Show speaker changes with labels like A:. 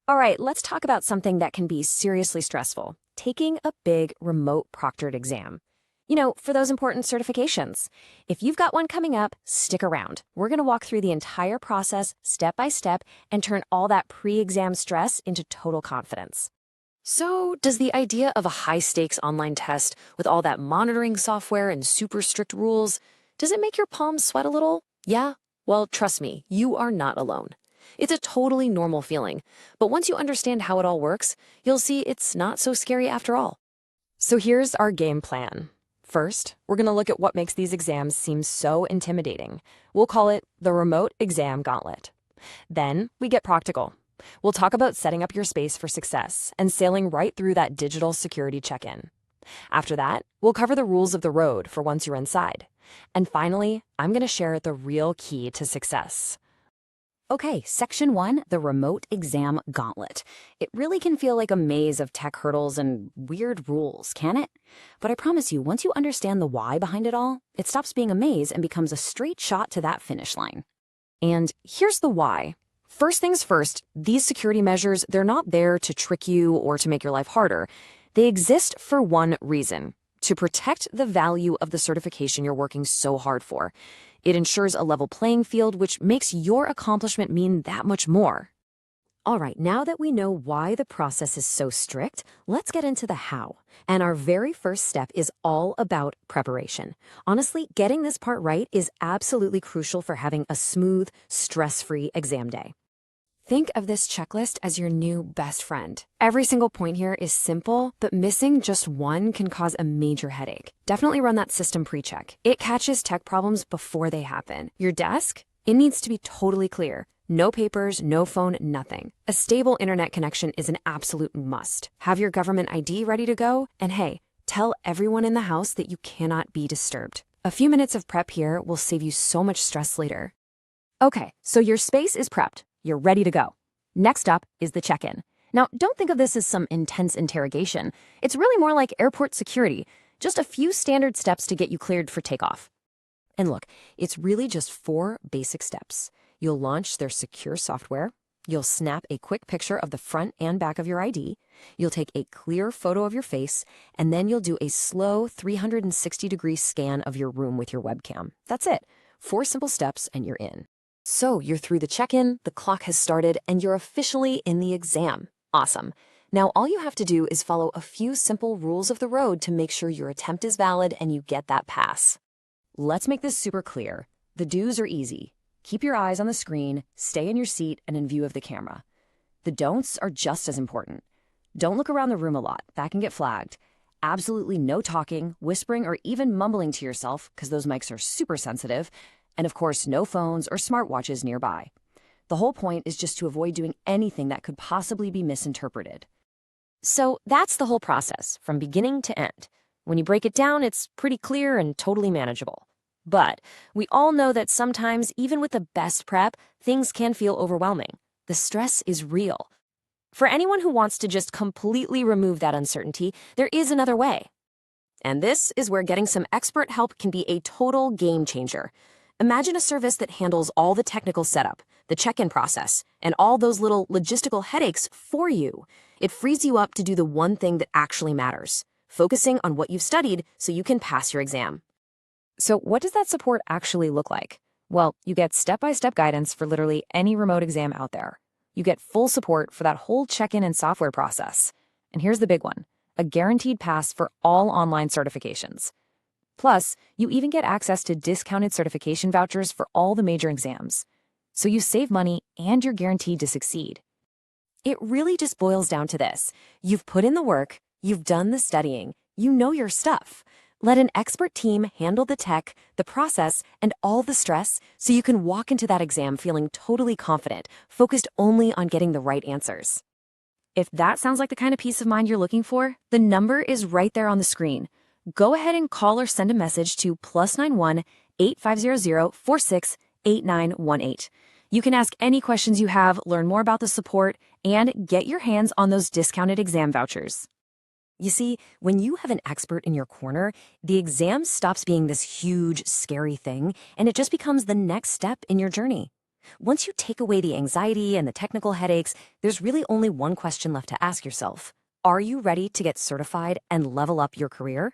A: All right, let's talk about something that can be seriously stressful, taking a big remote proctored exam. For those important certifications. If you've got one coming up, stick around. We're going to walk through the entire process step by step and turn all that pre-exam stress into total confidence. So, does the idea of a high-stakes online test with all that monitoring software and super strict rules, does it make your palms sweat a little? Yeah? Well, trust me, you are not alone. It's a totally normal feeling, but once you understand how it all works, you'll see it's not so scary after all. So here's our game plan. First, we're going to look at what makes these exams seem so intimidating. We'll call it the remote exam gauntlet. Then we get practical. We'll talk about setting up your space for success and sailing right through that digital security check-in. After that, we'll cover the rules of the road for once you're inside. And finally, I'm going to share the real key to success. Okay, Section 1, the remote exam gauntlet. It really can feel like a maze of tech hurdles and weird rules, can it? But I promise you, once you understand the why behind it all, it stops being a maze and becomes a straight shot to that finish line. And here's the why. First things first, these security measures, they're not there to trick you or to make your life harder. They exist for one reason: to protect the value of the certification you're working so hard for. It ensures a level playing field, which makes your accomplishment mean that much more. All right, now that we know why the process is so strict, let's get into the how. And our very first step is all about preparation. Honestly, getting this part right is absolutely crucial for having a smooth, stress-free exam day. Think of this checklist as your new best friend. Every single point here is simple, but missing just one can cause a major headache. Definitely run that system pre-check. It catches tech problems before they happen. Your desk? It needs to be totally clear. No papers, no phone, nothing. A stable internet connection is an absolute must. Have your government ID ready to go, and hey, tell everyone in the house that you cannot be disturbed. A few minutes of prep here will save you so much stress later. Okay, so your space is prepped. You're ready to go. Next up is the check-in. Now, don't think of this as some intense interrogation. It's really more like airport security, just a few standard steps to get you cleared for takeoff. And look, it's really just 4 basic steps. You'll launch their secure software. You'll snap a quick picture of the front and back of your ID. You'll take a clear photo of your face, and then you'll do a slow 360-degree scan of your room with your webcam. That's it. 4 simple steps, and you're in. So you're through the check-in, the clock has started, and you're officially in the exam. Awesome. Now all you have to do is follow a few simple rules of the road to make sure your attempt is valid and you get that pass. Let's make this super clear. The do's are easy. Keep your eyes on the screen, stay in your seat, and in view of the camera. The don'ts are just as important. Don't look around the room a lot. That can get flagged. Absolutely no talking, whispering, or even mumbling to yourself, because those mics are super sensitive. And of course, no phones or smartwatches nearby. The whole point is just to avoid doing anything that could possibly be misinterpreted. So that's the whole process, from beginning to end. When you break it down, it's pretty clear and totally manageable. But we all know that sometimes, even with the best prep, things can feel overwhelming. The stress is real. For anyone who wants to just completely remove that uncertainty, there is another way. And this is where getting some expert help can be a total game changer. Imagine a service that handles all the technical setup, the check-in process, and all those little logistical headaches for you. It frees you up to do the one thing that actually matters, focusing on what you've studied so you can pass your exam. So what does that support actually look like? Well, you get step-by-step guidance for literally any remote exam out there. You get full support for that whole check-in and software process. And here's the big one: a guaranteed pass for all online certifications. Plus, you even get access to discounted certification vouchers for all the major exams. So you save money and you're guaranteed to succeed. It really just boils down to this. You've put in the work, you've done the studying, you know your stuff. Let an expert team handle the tech, the process, and all the stress so you can walk into that exam feeling totally confident, focused only on getting the right answers. If that sounds like the kind of peace of mind you're looking for, the number is right there on the screen. Go ahead and call or send a message to +91 8500 46 8918. You can ask any questions you have, learn more about the support, and get your hands on those discounted exam vouchers. You see, when you have an expert in your corner, the exam stops being this huge, scary thing, and it just becomes the next step in your journey. Once you take away the anxiety and the technical headaches, there's really only one question left to ask yourself. Are you ready to get certified and level up your career?